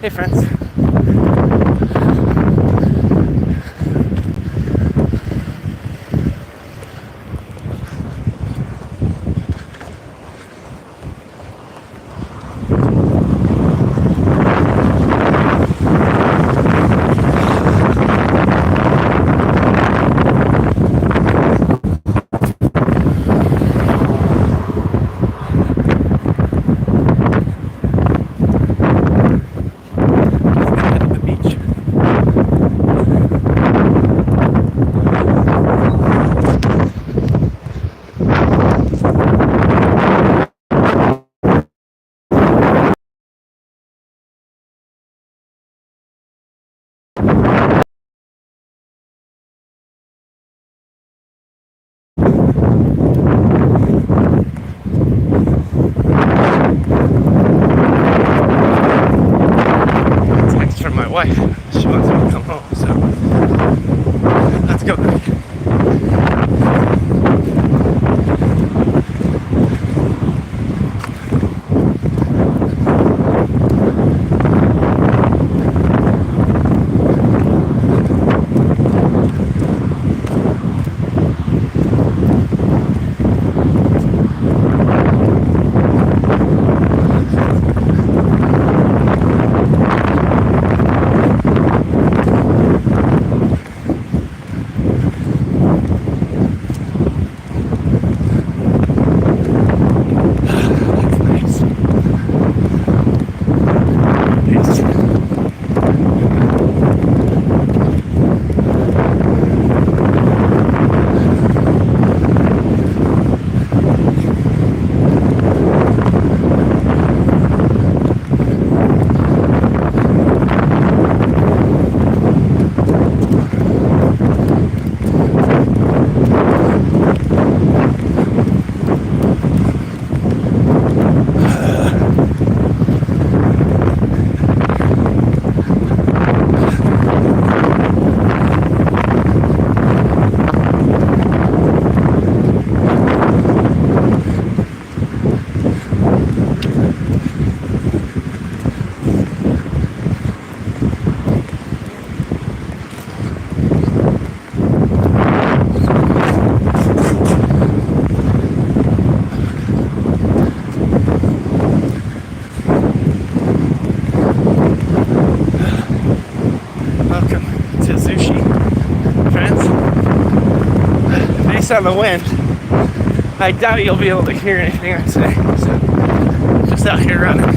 Hey friends. Text from my wife. She wants me to come home, so let's go. On the wind, I doubt you'll be able to hear anything I say. So, just out here running.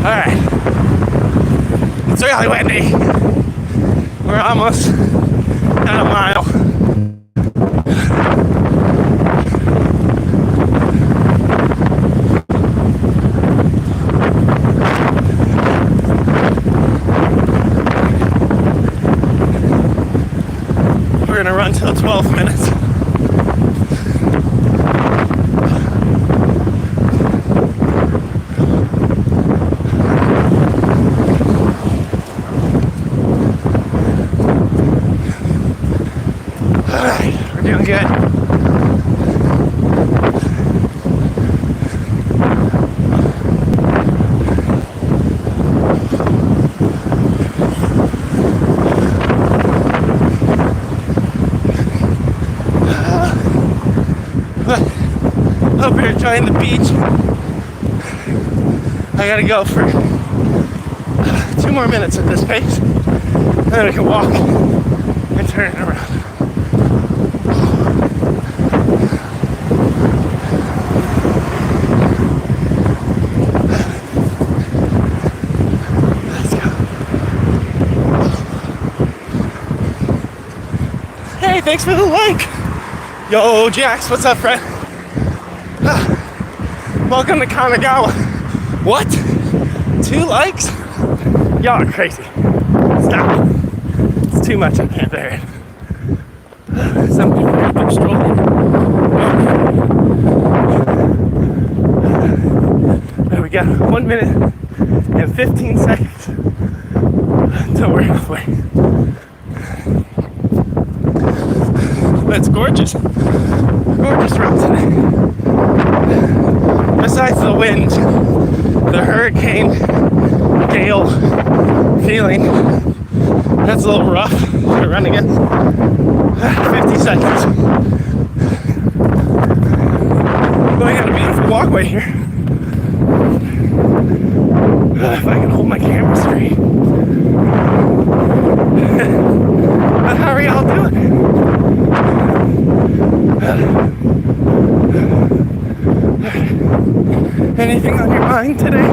Alright. It's really windy. We're almost at a mile. We're gonna run till 12 minutes. Doing good. Hope you're enjoying the beach. I gotta go for 2 more minutes at this pace, and then we can walk and turn it around. Thanks for the like. Yo, Jax, what's up, friend? Welcome to Kanagawa. What? 2 likes? Y'all are crazy. Stop. It's too much. I can't bear it. Some people are out there strolling. There we go. 1 minute and 15 seconds until we're halfway. It's gorgeous. Gorgeous road today. Besides the wind, the hurricane gale feeling, that's a little rough to run against. 50 seconds. Going on a beautiful walkway here. If I can hold my camera straight. How are y'all doing? Anything on your mind today?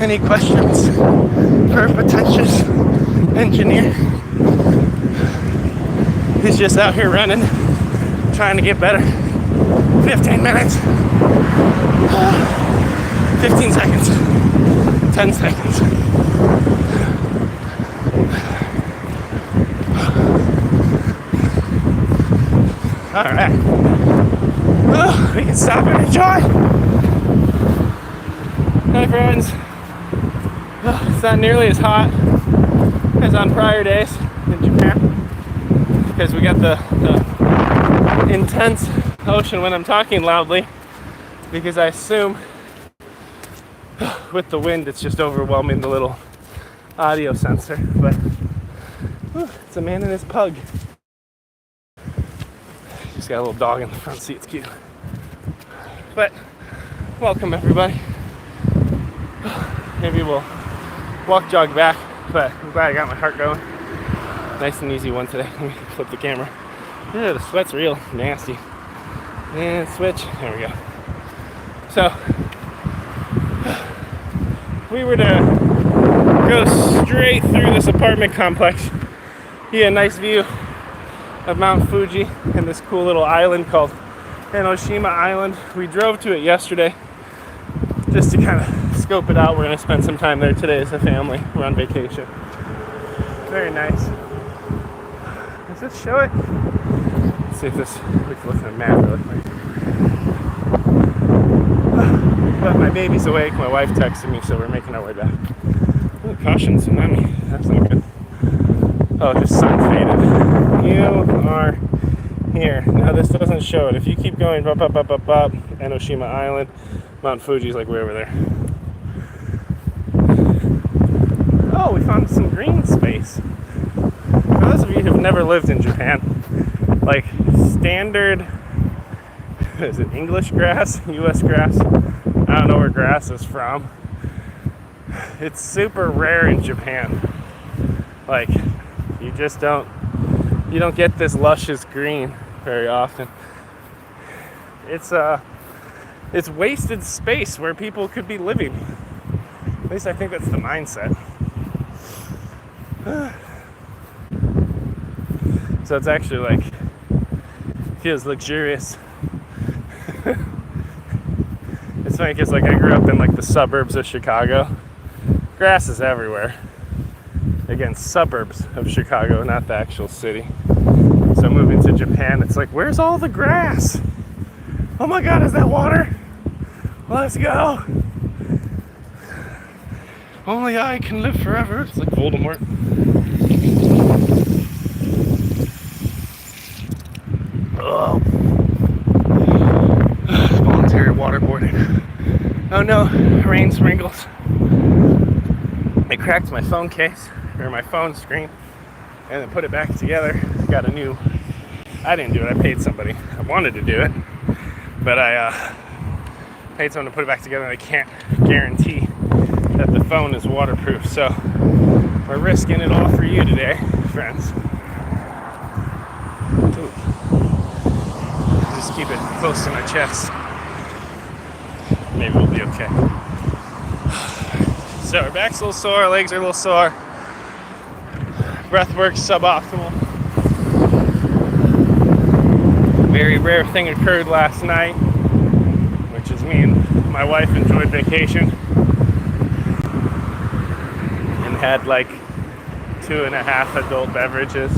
Any questions for a pretentious engineer? He's just out here running, trying to get better. 15 minutes. 15 seconds. 10 seconds. Alright. Oh, we can stop and enjoy. Hi friends. Oh, it's not nearly as hot as on prior days in Japan because we got the intense ocean when I'm talking loudly, because I assume with the wind it's just overwhelming the little audio sensor. But it's a man and his pug. Just got a little dog in the front seat. It's cute. But welcome everybody. Maybe we'll walk jog back but I'm glad I got my heart going. Nice and easy one today. Let me flip the camera. Yeah, the sweat's real nasty. And switch. There we go. So we were to go straight through this apartment complex. You get a nice view of Mount Fuji and this cool little island called Enoshima Island. We drove to it yesterday just to kind of scope it out. We're going to spend some time there today as a family. We're on vacation. Very nice. Does this show it? Let's see if this, we can look at the map really quick. But my baby's awake. My wife texted me, so we're making our way back. Ooh, caution, tsunami. That's not good. Oh, just sun faded. You are here. Now this doesn't show it. If you keep going up, Enoshima Island, Mount Fuji's like way over there. Oh, we found some green space. For those of you who've never lived in Japan, like standard, is it English grass, US grass? I don't know where grass is from. It's super rare in Japan. Like, you just don't get this luscious green very often. It's wasted space where people could be living. At least I think that's the mindset. So it's actually like, feels luxurious. It's funny because like I grew up in like the suburbs of Chicago. Grass is everywhere. Again, suburbs of Chicago, not the actual city. So moving to Japan, it's like, where's all the grass? Oh my God, is that water? Let's go. Only I can live forever. It's like Voldemort. Oh. Voluntary waterboarding. Oh no, rain sprinkles. I cracked my phone case, or my phone screen, and then put it back together. Got a new, I didn't do it, I paid somebody. I wanted to do it, but I paid someone to put it back together, and I can't guarantee that the phone is waterproof. So we're risking it all for you today, friends. Ooh. Just keep it close to my chest. Maybe we'll be okay. So our back's a little sore, our legs are a little sore. Breath work's suboptimal. Very rare thing occurred last night, which is me and my wife enjoyed vacation and had like 2.5 adult beverages.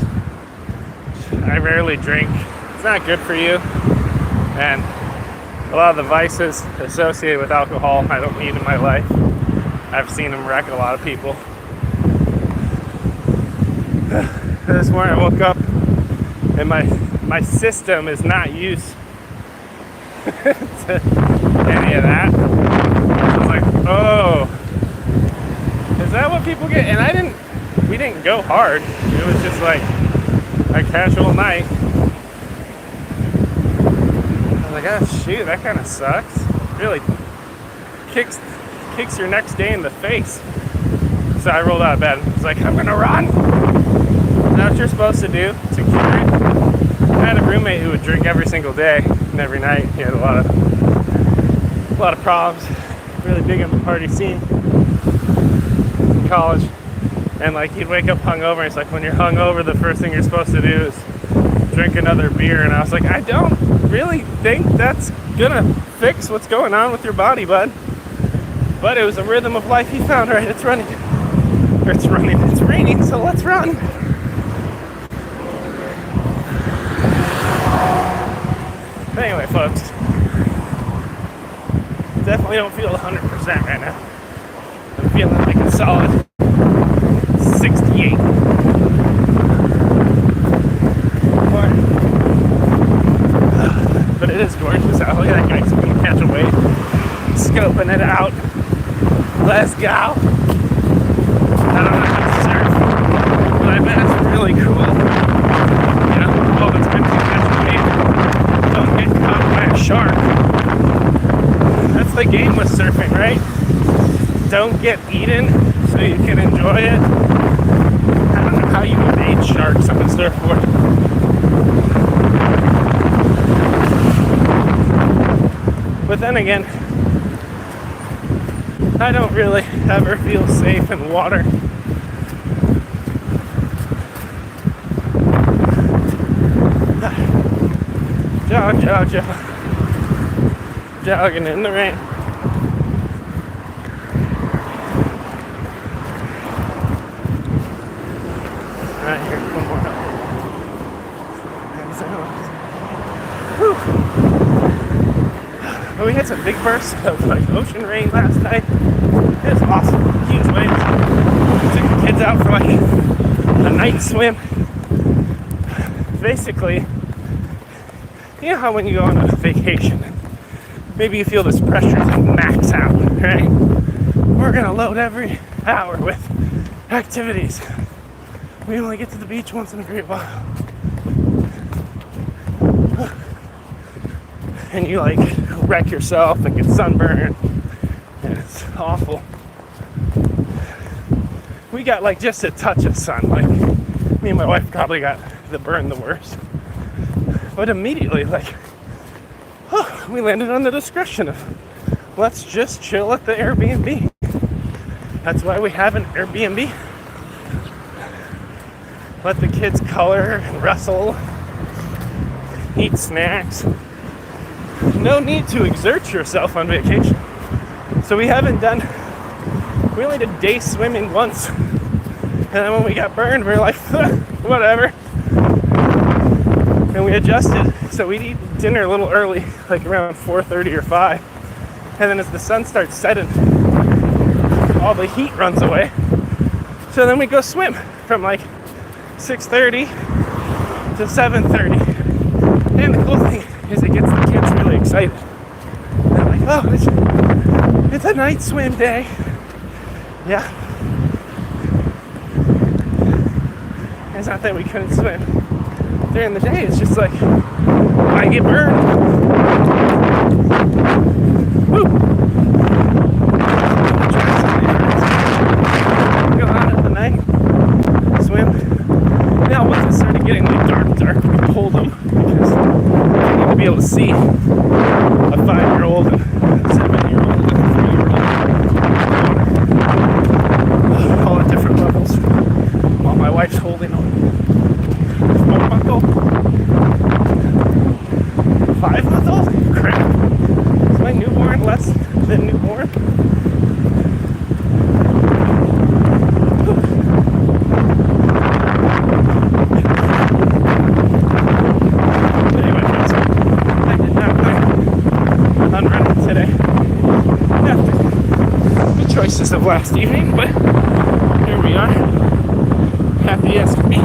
I rarely drink. It's not good for you. And a lot of the vices associated with alcohol I don't need in my life. I've seen them wreck a lot of people. This morning I woke up and my system is not used to any of that. I was like, oh, is that what people get? And we didn't go hard. It was just like a casual night. I was like, oh shoot, that kind of sucks. Really kicks your next day in the face. So I rolled out of bed and was like, I'm gonna run. Is that what you're supposed to do to cure it? I had a roommate who would drink every single day and every night. He had a lot of problems. Really big in the party scene in college. And like he'd wake up hungover, and it's like when you're hungover, the first thing you're supposed to do is drink another beer. And I was like, I don't really think that's gonna fix what's going on with your body, bud. But it was a rhythm of life he found. Right, it's running. Or it's raining, so let's run. But anyway, folks, definitely don't feel 100% right now. I'm feeling like a solid 68. But it is gorgeous out. Look at that guy's gonna catch a wave. Scoping it out. Let's go. I don't know how to surf, but I bet it's really cool. You know, all the times you catch a wave, don't get caught by a shark. That's the game with surfing, right? Don't get eaten so you can enjoy it. how you evade sharks on a surfboard. But then again, I don't really ever feel safe in water. Jog. Jogging in the rain. Alright, here's one more. But we had some big bursts of like ocean rain last night. It was awesome. Huge waves. Took the kids out for like a night swim. Basically, you know how when you go on a vacation, maybe you feel this pressure to max out, right? We're gonna load every hour with activities. We only get to the beach once in a great while. And you like wreck yourself and get sunburned, and it's awful. We got like just a touch of sun. Like me and my wife probably got the burn the worst. But immediately, like, we landed on the discretion of let's just chill at the Airbnb. That's why we have an Airbnb. Let the kids color and wrestle, eat snacks. No need to exert yourself on vacation. So we only did day swimming once. And then when we got burned, we were like, whatever. And we adjusted. So we'd eat dinner a little early, like around 4:30 or 5. And then as the sun starts setting, all the heat runs away. So then we go swim from like 6:30 to 7:30. And the cool thing is it gets the kids really excited. They're like, oh, it's a night swim day. Yeah. It's not that we couldn't swim during the day. It's just like, I get burned. Woo! Go out at the night, swim. Now once it started getting like dark, we pulled them because you need to be able to see a 5-year-old and a 7-year-old and a 3-year-old. All at different levels. While my wife's holding on. 5-month-old? Crap. Is my newborn less than newborn? Anyway, I did not plan on running today after the choices of last evening, but here we are. Happy as can be.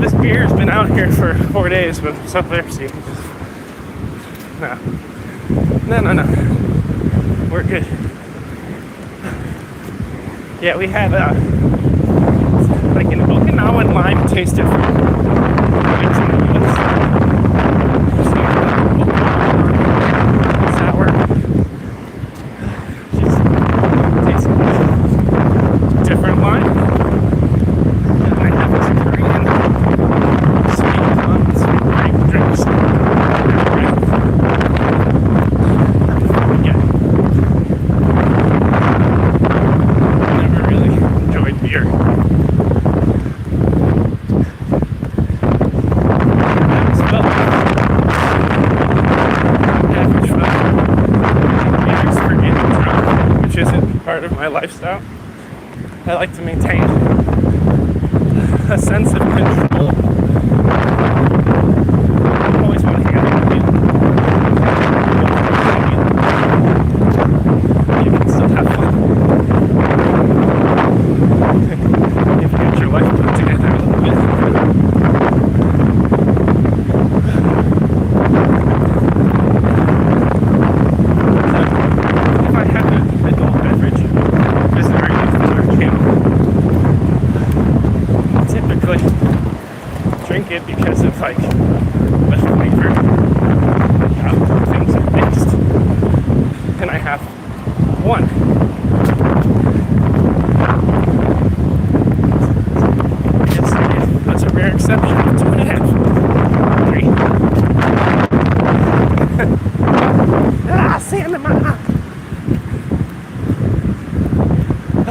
This beer's been out here for 4 days, but it's up there, see. No. We're good. Yeah, we had like an Okinawan lime taster from sour. Just tastes different lime. And I have this Korean sweet grape drinks. Yeah. Never really enjoyed beer. Which isn't part of my lifestyle. I like to maintain a sense of control. I always want to hang out with people. You can still have fun. If you get your life put together a little bit. If I have an adult beverage, is there any filler camp? Typically drink it because of like the flavor, how things are mixed. And I have one.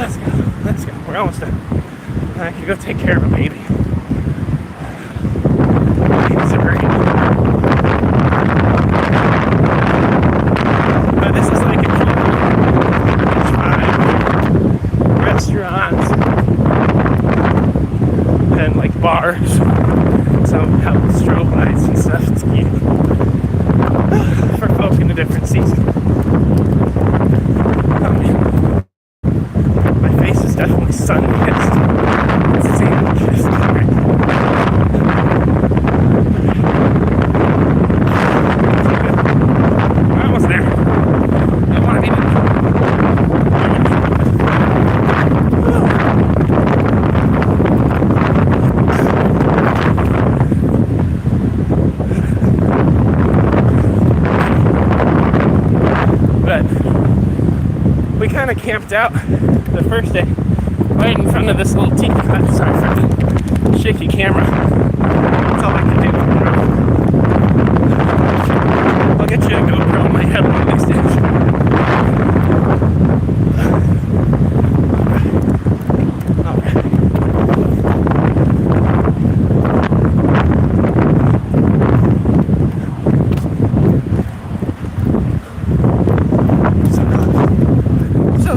Let's go. Let's go. We're almost done. I can go take care of a baby. Babies are great. But this is like a restaurants and like bars. Some have strobe lights and stuff. It's cute for folk in a different season. My face is definitely sun-kissed. Sandwiches. We're almost there. I want to be there. But we kind of camped out the first day right in front of this little tiki hut. Sorry for the shaky camera. That's all I can do. I'll get you a GoPro on my head one of these days. Alright.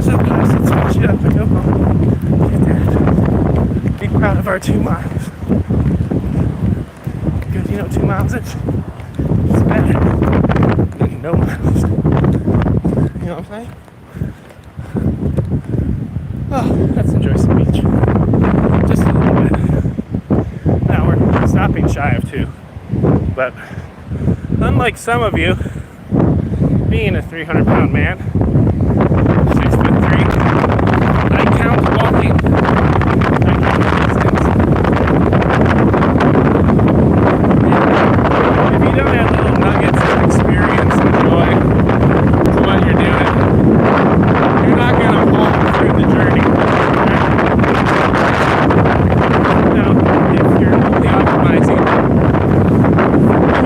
So close. Let's finish it up and go home. Get there. Be proud of our 2 miles. Because you know 2 miles it's better than no miles. You know what I'm saying? Oh, let's enjoy some beach. Just a little bit. Now we're stopping shy of 2. But unlike some of you, being a 300-pound man, 6'3", I count walking. I count distance. If you don't have little nuggets of experience and joy to what you're doing, you're not going to walk through the journey. Now, if you're only optimizing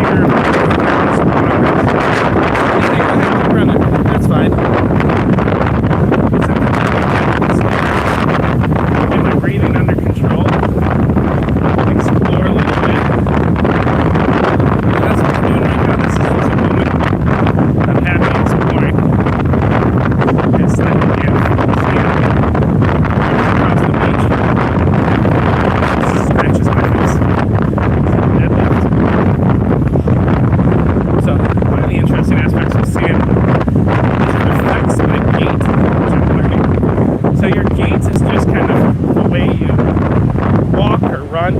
your running, that's fine. Get my breathing under control. Explore a little bit. And that's what I'm doing right now. This is a moment I'm happy exploring. It's like a across the beach. This scratches my face. So, one of the interesting aspects of sand reflects the gait, which I'm learning. So your gait is just kind of the way you walk or run.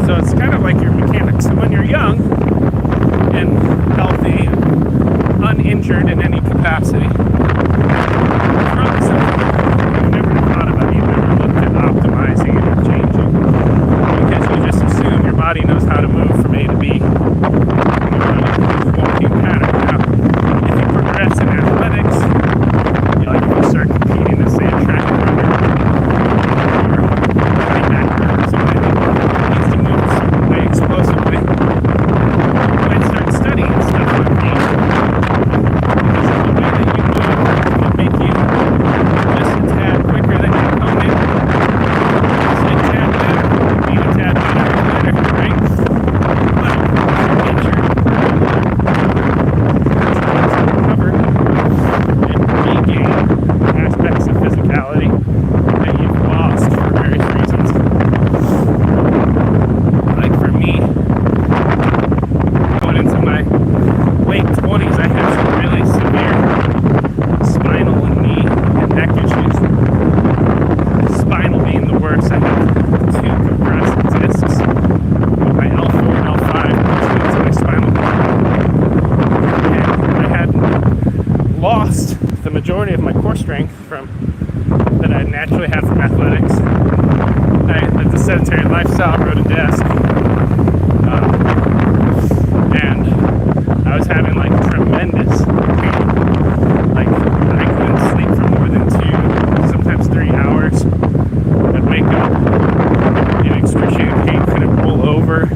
So it's kind of like your mechanics. So when you're young and healthy and uninjured in any capacity, probably something you've never thought about, you've never looked at optimizing or changing, because you just assume your body knows how to move from A to B. Walking pattern. Now, if you progress in athletics, you start competing as say a track runner or running back or somebody that needs to move a certain way explosively, you might start studying stuff like gait. Because of the way that you move will make you just a tad quicker than your opponent, just a tad better, be a tad better, right? But injured. Regain aspects of physicality that you've lost for various reasons. Like for me, going into my late 20s, I had some really severe spinal and knee and neck issues. Spinal being the worst. I had 2 compressed discs with my L4 and L5 into my spinal cord. And I had lost the majority of my core strength from that I naturally had from athletics. I lived a sedentary lifestyle, rode a desk, and I was having like tremendous pain. Like I couldn't sleep for more than 2, sometimes 3 hours. I'd wake up in excruciating pain, couldn't roll over.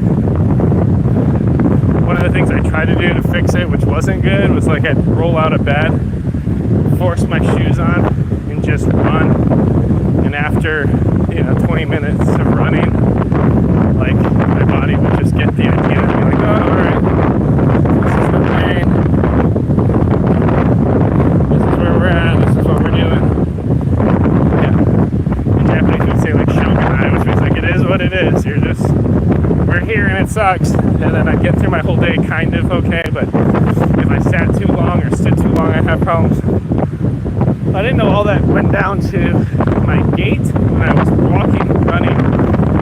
One of the things I tried to do to fix it, which wasn't good, was like I'd roll out of bed, force my shoes on, and just run after 20 minutes of running, like my body would just get the idea and be like, oh, alright, this is the pain, this is where we're at, this is what we're doing. Yeah. In Japanese we would say like shogunai, which means like it is what it is. We're here and it sucks. And then I'd get through my whole day kind of okay, but if I sat too long or stood too long, I'd have problems. I didn't know all that went down to my gait when I was walking, running,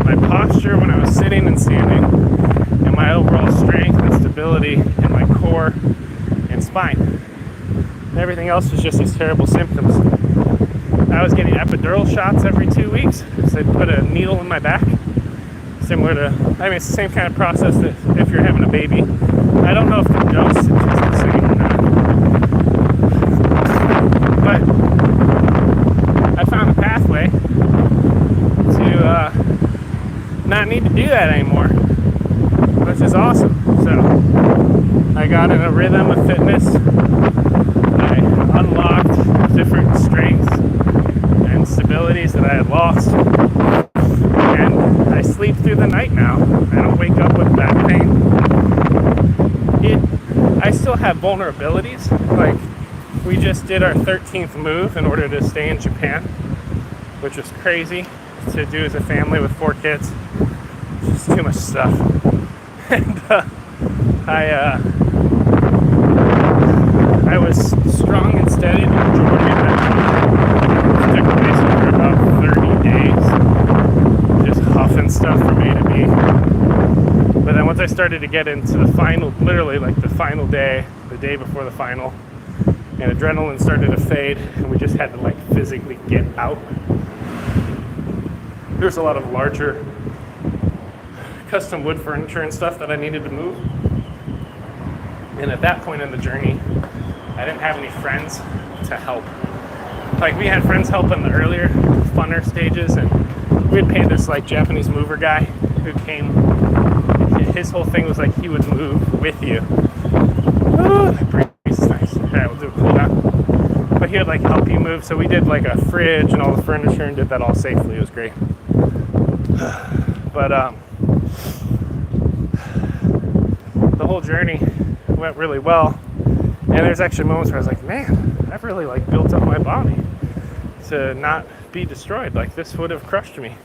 my posture when I was sitting and standing, and my overall strength and stability in my core and spine. And everything else was just these terrible symptoms. I was getting epidural shots every 2 weeks, so they'd put a needle in my back, similar to, it's the same kind of process that if you're having a baby. I don't know if the dose is the same or not. But I found a pathway to not need to do that anymore, which is awesome. So I got in a rhythm of fitness. I unlocked different strengths and stabilities that I had lost, and I sleep through the night now. I don't wake up with back pain. I still have vulnerabilities. Like, we just did our 13th move in order to stay in Japan, which was crazy to do as a family with 4 kids. It's just too much stuff. And I was strong and steady the majority of that time. It took basically for about 30 days, just huffing stuff from A to B. But then once I started to get into the final, literally like the final day, the day before the final, and adrenaline started to fade, and we just had to like physically get out. There's a lot of larger custom wood furniture and stuff that I needed to move. And at that point in the journey, I didn't have any friends to help. Like, we had friends help in the earlier, funner stages, and we had paid this like Japanese mover guy who came. His whole thing was like he would move with you. Oh, that breeze is nice. Alright, we'll do a cool down. But he would like help you move. So we did like a fridge and all the furniture and did that all safely. It was great. But the whole journey went really well. And there's actually moments where I was like, man, I've really like built up my body to not be destroyed. Like, this would have crushed me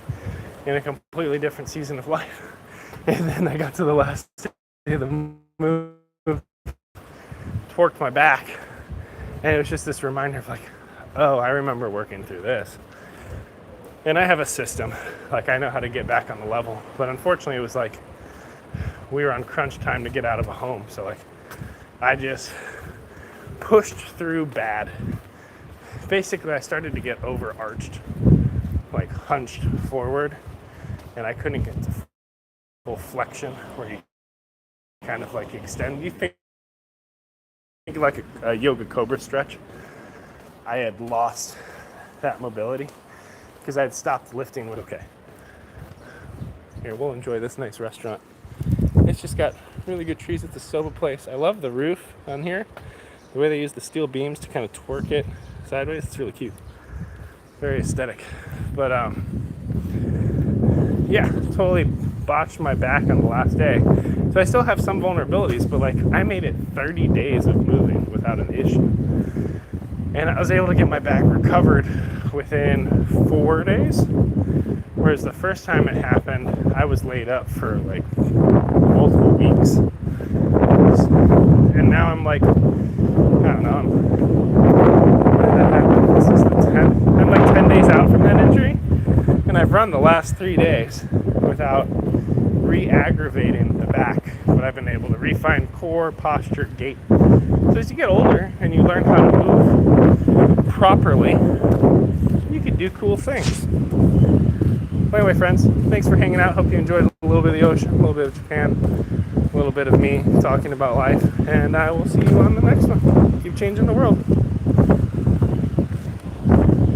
in a completely different season of life. And then I got to the last day of the move, torqued my back, and it was just this reminder of like, oh, I remember working through this. And I have a system, like I know how to get back on the level. But unfortunately, it was like we were on crunch time to get out of a home. So like I just pushed through bad. Basically, I started to get overarched, like hunched forward, and I couldn't get to full flexion where you kind of like extend. You think like a yoga cobra stretch. I had lost that mobility because I had stopped lifting. Okay, here, we'll enjoy this nice restaurant. It's just got really good trees. It's a soba place. I love the roof on here, the way they use the steel beams to kind of twerk it sideways. It's really cute, very aesthetic. But yeah, totally botched my back on the last day. So I still have some vulnerabilities, but like I made it 30 days of moving without an issue. And I was able to get my back recovered within 4 days. Whereas the first time it happened, I was laid up for like multiple weeks. And now I'm like, I don't know, this is the 10th. I'm like 10 days out from that injury. And I've run the last 3 days without re-aggravating the back, but I've been able to refine core, posture, gait. So as you get older and you learn how to move properly, you can do cool things. But anyway, friends, thanks for hanging out. Hope you enjoyed a little bit of the ocean, a little bit of Japan, a little bit of me talking about life, and I will see you on the next one. Keep changing the world.